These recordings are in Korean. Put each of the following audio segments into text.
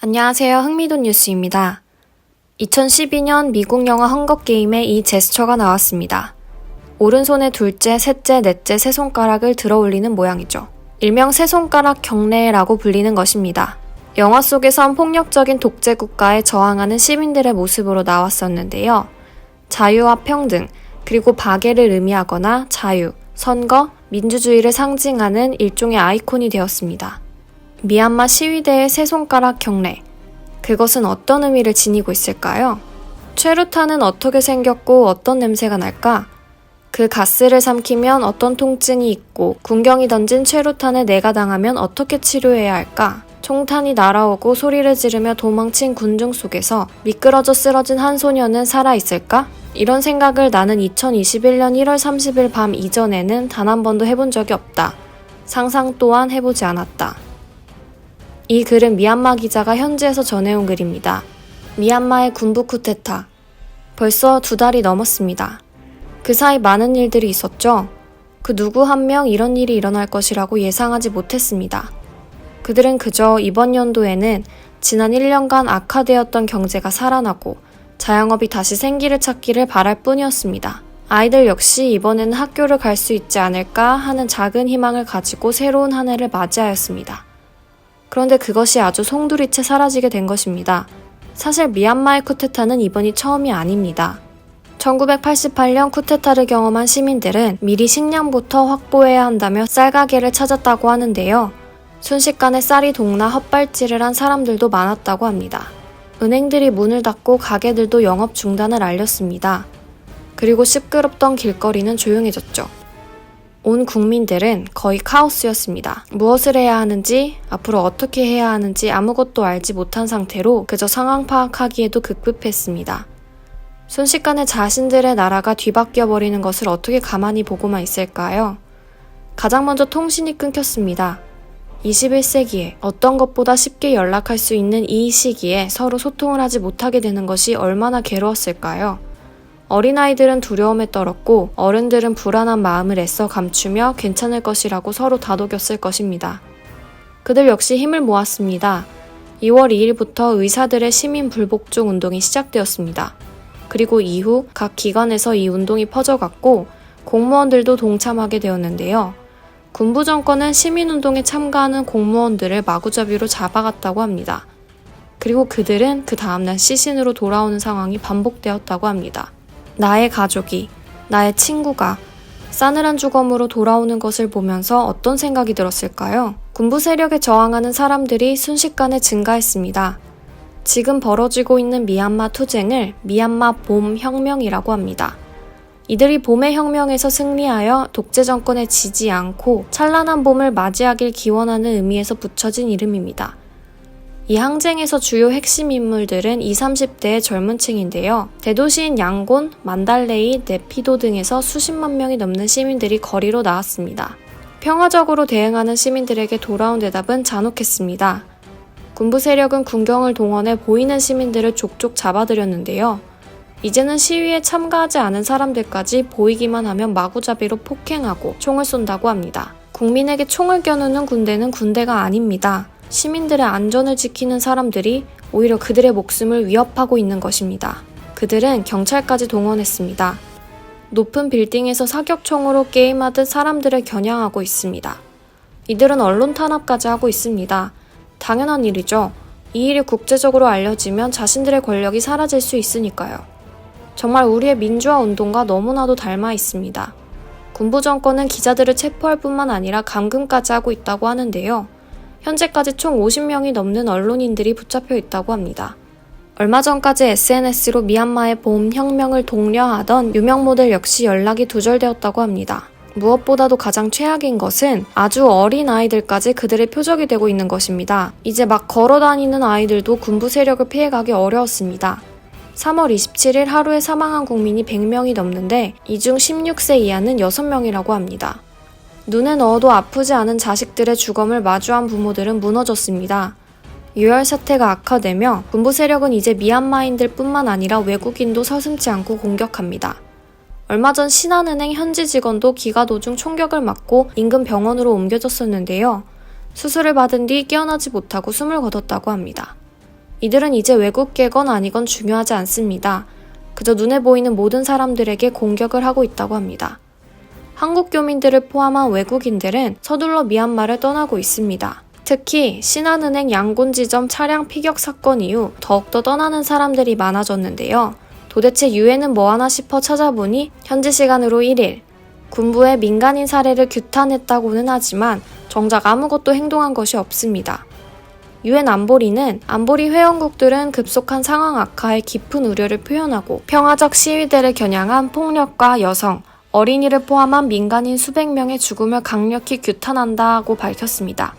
안녕하세요. 흥미돈 뉴스입니다. 2012년 미국 영화 헝거게임에 이 제스처가 나왔습니다. 오른손에 둘째, 셋째, 넷째 세 손가락을 들어 올리는 모양이죠. 일명 세 손가락 경례라고 불리는 것입니다. 영화 속에선 폭력적인 독재 국가에 저항하는 시민들의 모습으로 나왔었는데요. 자유와 평등, 그리고 박애를 의미하거나 자유, 선거, 민주주의를 상징하는 일종의 아이콘이 되었습니다. 미얀마 시위대의 세 손가락 경례. 그것은 어떤 의미를 지니고 있을까요? 최루탄은 어떻게 생겼고 어떤 냄새가 날까? 그 가스를 삼키면 어떤 통증이 있고 군경이 던진 최루탄에 내가 당하면 어떻게 치료해야 할까? 총탄이 날아오고 소리를 지르며 도망친 군중 속에서 미끄러져 쓰러진 한 소녀는 살아있을까? 이런 생각을 나는 2021년 1월 30일 밤 이전에는 단 한 번도 해본 적이 없다. 상상 또한 해보지 않았다. 이 글은 미얀마 기자가 현지에서 전해온 글입니다. 미얀마의 군부 쿠데타. 벌써 2달이 넘었습니다. 그 사이 많은 일들이 있었죠. 그 누구 한 명 이런 일이 일어날 것이라고 예상하지 못했습니다. 그들은 그저 이번 연도에는 지난 1년간 악화되었던 경제가 살아나고 자영업이 다시 생기를 찾기를 바랄 뿐이었습니다. 아이들 역시 이번에는 학교를 갈 수 있지 않을까 하는 작은 희망을 가지고 새로운 한 해를 맞이하였습니다. 그런데 그것이 아주 송두리째 사라지게 된 것입니다. 사실 미얀마의 쿠데타는 이번이 처음이 아닙니다. 1988년 쿠데타를 경험한 시민들은 미리 식량부터 확보해야 한다며 쌀가게를 찾았다고 하는데요. 순식간에 쌀이 동나 헛발질을 한 사람들도 많았다고 합니다. 은행들이 문을 닫고 가게들도 영업 중단을 알렸습니다. 그리고 시끄럽던 길거리는 조용해졌죠. 온 국민들은 거의 카오스였습니다. 무엇을 해야 하는지, 앞으로 어떻게 해야 하는지 아무것도 알지 못한 상태로 그저 상황 파악하기에도 급급했습니다. 순식간에 자신들의 나라가 뒤바뀌어버리는 것을 어떻게 가만히 보고만 있을까요? 가장 먼저 통신이 끊겼습니다. 21세기에 어떤 것보다 쉽게 연락할 수 있는 이 시기에 서로 소통을 하지 못하게 되는 것이 얼마나 괴로웠을까요? 어린아이들은 두려움에 떨었고 어른들은 불안한 마음을 애써 감추며 괜찮을 것이라고 서로 다독였을 것입니다. 그들 역시 힘을 모았습니다. 2월 2일부터 의사들의 시민 불복종 운동이 시작되었습니다. 그리고 이후 각 기관에서 이 운동이 퍼져갔고 공무원들도 동참하게 되었는데요. 군부 정권은 시민운동에 참가하는 공무원들을 마구잡이로 잡아갔다고 합니다. 그리고 그들은 그 다음날 시신으로 돌아오는 상황이 반복되었다고 합니다. 나의 가족이, 나의 친구가 싸늘한 주검으로 돌아오는 것을 보면서 어떤 생각이 들었을까요? 군부 세력에 저항하는 사람들이 순식간에 증가했습니다. 지금 벌어지고 있는 미얀마 투쟁을 미얀마 봄 혁명이라고 합니다. 이들이 봄의 혁명에서 승리하여 독재 정권에 지지 않고 찬란한 봄을 맞이하길 기원하는 의미에서 붙여진 이름입니다. 이 항쟁에서 주요 핵심 인물들은 20, 30대의 젊은 층인데요. 대도시인 양곤, 만달레이, 네피도 등에서 수십만 명이 넘는 시민들이 거리로 나왔습니다. 평화적으로 대응하는 시민들에게 돌아온 대답은 잔혹했습니다. 군부 세력은 군경을 동원해 보이는 시민들을 족족 잡아들였는데요. 이제는 시위에 참가하지 않은 사람들까지 보이기만 하면 마구잡이로 폭행하고 총을 쏜다고 합니다. 국민에게 총을 겨누는 군대는 군대가 아닙니다. 시민들의 안전을 지키는 사람들이 오히려 그들의 목숨을 위협하고 있는 것입니다. 그들은 경찰까지 동원했습니다. 높은 빌딩에서 사격총으로 게임하듯 사람들을 겨냥하고 있습니다. 이들은 언론 탄압까지 하고 있습니다. 당연한 일이죠. 이 일이 국제적으로 알려지면 자신들의 권력이 사라질 수 있으니까요. 정말 우리의 민주화 운동과 너무나도 닮아 있습니다. 군부 정권은 기자들을 체포할 뿐만 아니라 감금까지 하고 있다고 하는데요. 현재까지 총 50명이 넘는 언론인들이 붙잡혀 있다고 합니다. 얼마 전까지 SNS로 미얀마의 봄 혁명을 독려하던 유명 모델 역시 연락이 두절되었다고 합니다. 무엇보다도 가장 최악인 것은 아주 어린 아이들까지 그들의 표적이 되고 있는 것입니다. 이제 막 걸어다니는 아이들도 군부 세력을 피해가기 어려웠습니다. 3월 27일 하루에 사망한 국민이 100명이 넘는데 이 중 16세 이하는 6명이라고 합니다. 눈에 넣어도 아프지 않은 자식들의 주검을 마주한 부모들은 무너졌습니다. 유혈 사태가 악화되며 군부 세력은 이제 미얀마인들 뿐만 아니라 외국인도 서슴지 않고 공격합니다. 얼마 전 신한은행 현지 직원도 기가 도중 총격을 맞고 인근 병원으로 옮겨졌었는데요. 수술을 받은 뒤 깨어나지 못하고 숨을 거뒀다고 합니다. 이들은 이제 외국계건 아니건 중요하지 않습니다. 그저 눈에 보이는 모든 사람들에게 공격을 하고 있다고 합니다. 한국 교민들을 포함한 외국인들은 서둘러 미얀마를 떠나고 있습니다. 특히 신한은행 양곤지점 차량 피격 사건 이후 더욱더 떠나는 사람들이 많아졌는데요. 도대체 유엔은 뭐하나 싶어 찾아보니 현지 시간으로 1일 군부의 민간인 살해를 규탄했다고는 하지만 정작 아무것도 행동한 것이 없습니다. 유엔 안보리는 안보리 회원국들은 급속한 상황 악화에 깊은 우려를 표현하고 평화적 시위대를 겨냥한 폭력과 여성, 어린이를 포함한 민간인 수백 명의 죽음을 강력히 규탄한다고 밝혔습니다.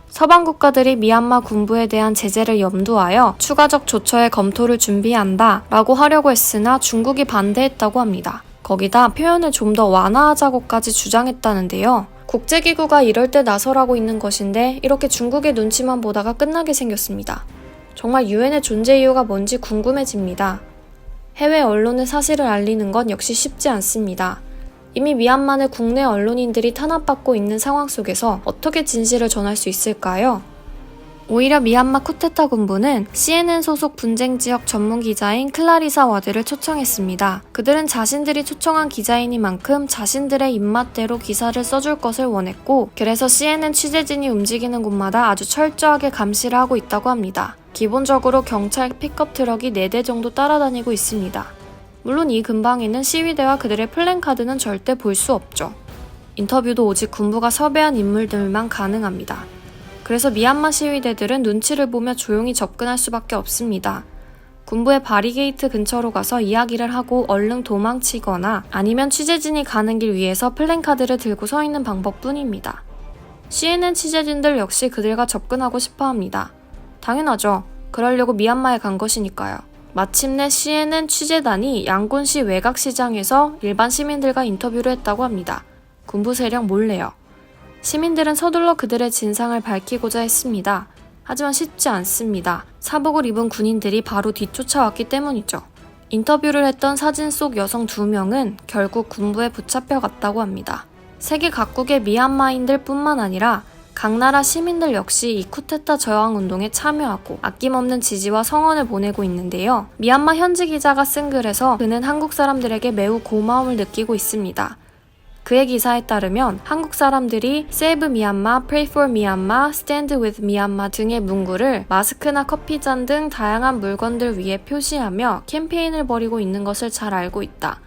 서방 국가들이 미얀마 군부에 대한 제재를 염두하여 추가적 조처의 검토를 준비한다 라고 하려고 했으나 중국이 반대했다고 합니다. 거기다 표현을 좀 더 완화하자고까지 주장했다는데요. 국제기구가 이럴 때 나서라고 있는 것인데 이렇게 중국의 눈치만 보다가 끝나게 생겼습니다. 정말 유엔의 존재 이유가 뭔지 궁금해집니다. 해외 언론에 사실을 알리는 건 역시 쉽지 않습니다. 이미 미얀마 내 국내 언론인들이 탄압받고 있는 상황 속에서 어떻게 진실을 전할 수 있을까요? 오히려 미얀마 쿠데타 군부는 CNN 소속 분쟁 지역 전문 기자인 클라리사 와드를 초청했습니다. 그들은 자신들이 초청한 기자이니만큼 자신들의 입맛대로 기사를 써줄 것을 원했고, 그래서 CNN 취재진이 움직이는 곳마다 아주 철저하게 감시를 하고 있다고 합니다. 기본적으로 경찰 픽업 트럭이 4대 정도 따라다니고 있습니다. 물론 이 근방에는 시위대와 그들의 플랜카드는 절대 볼 수 없죠. 인터뷰도 오직 군부가 섭외한 인물들만 가능합니다. 그래서 미얀마 시위대들은 눈치를 보며 조용히 접근할 수밖에 없습니다. 군부의 바리게이트 근처로 가서 이야기를 하고 얼른 도망치거나 아니면 취재진이 가는 길 위에서 플랜카드를 들고 서 있는 방법뿐입니다. CNN 취재진들 역시 그들과 접근하고 싶어합니다. 당연하죠. 그러려고 미얀마에 간 것이니까요. 마침내 CNN 취재단이 양곤시 외곽시장에서 일반 시민들과 인터뷰를 했다고 합니다. 군부 세력 몰래요. 시민들은 서둘러 그들의 진상을 밝히고자 했습니다. 하지만 쉽지 않습니다. 사복을 입은 군인들이 바로 뒤쫓아왔기 때문이죠. 인터뷰를 했던 사진 속 여성 2명은 결국 군부에 붙잡혀 갔다고 합니다. 세계 각국의 미얀마인들 뿐만 아니라 각 나라 시민들 역시 이 쿠데타 저항 운동에 참여하고 아낌없는 지지와 성원을 보내고 있는데요. 미얀마 현지 기자가 쓴 글에서 그는 한국 사람들에게 매우 고마움을 느끼고 있습니다. 그의 기사에 따르면 한국 사람들이 Save Myanmar, Pray for Myanmar, Stand with Myanmar 등의 문구를 마스크나 커피잔 등 다양한 물건들 위에 표시하며 캠페인을 벌이고 있는 것을 잘 알고 있다.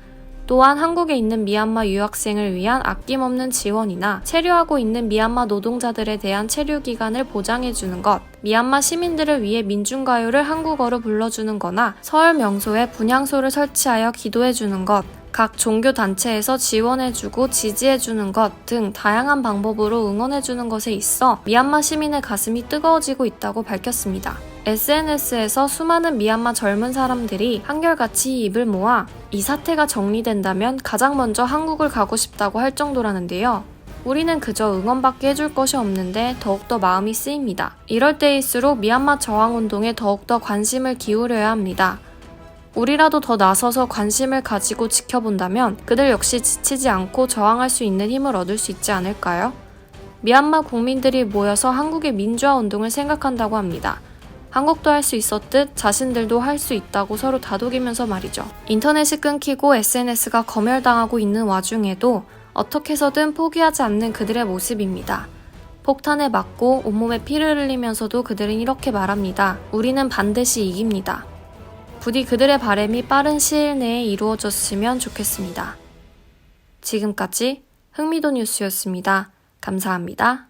또한 한국에 있는 미얀마 유학생을 위한 아낌없는 지원이나 체류하고 있는 미얀마 노동자들에 대한 체류 기간을 보장해주는 것, 미얀마 시민들을 위해 민중가요를 한국어로 불러주는 거나 설 명소에 분향소를 설치하여 기도해주는 것, 각 종교단체에서 지원해주고 지지해주는 것 등 다양한 방법으로 응원해주는 것에 있어 미얀마 시민의 가슴이 뜨거워지고 있다고 밝혔습니다. SNS에서 수많은 미얀마 젊은 사람들이 한결같이 입을 모아 이 사태가 정리된다면 가장 먼저 한국을 가고 싶다고 할 정도라는데요. 우리는 그저 응원밖에 해줄 것이 없는데 더욱더 마음이 쓰입니다. 이럴 때일수록 미얀마 저항운동에 더욱더 관심을 기울여야 합니다. 우리라도 더 나서서 관심을 가지고 지켜본다면 그들 역시 지치지 않고 저항할 수 있는 힘을 얻을 수 있지 않을까요? 미얀마 국민들이 모여서 한국의 민주화 운동을 생각한다고 합니다. 한국도 할 수 있었듯 자신들도 할 수 있다고 서로 다독이면서 말이죠. 인터넷이 끊기고 SNS가 검열당하고 있는 와중에도 어떻게 해서든 포기하지 않는 그들의 모습입니다. 폭탄에 맞고 온몸에 피를 흘리면서도 그들은 이렇게 말합니다. 우리는 반드시 이깁니다. 부디 그들의 바람이 빠른 시일 내에 이루어졌으면 좋겠습니다. 지금까지 흥미도 뉴스였습니다. 감사합니다.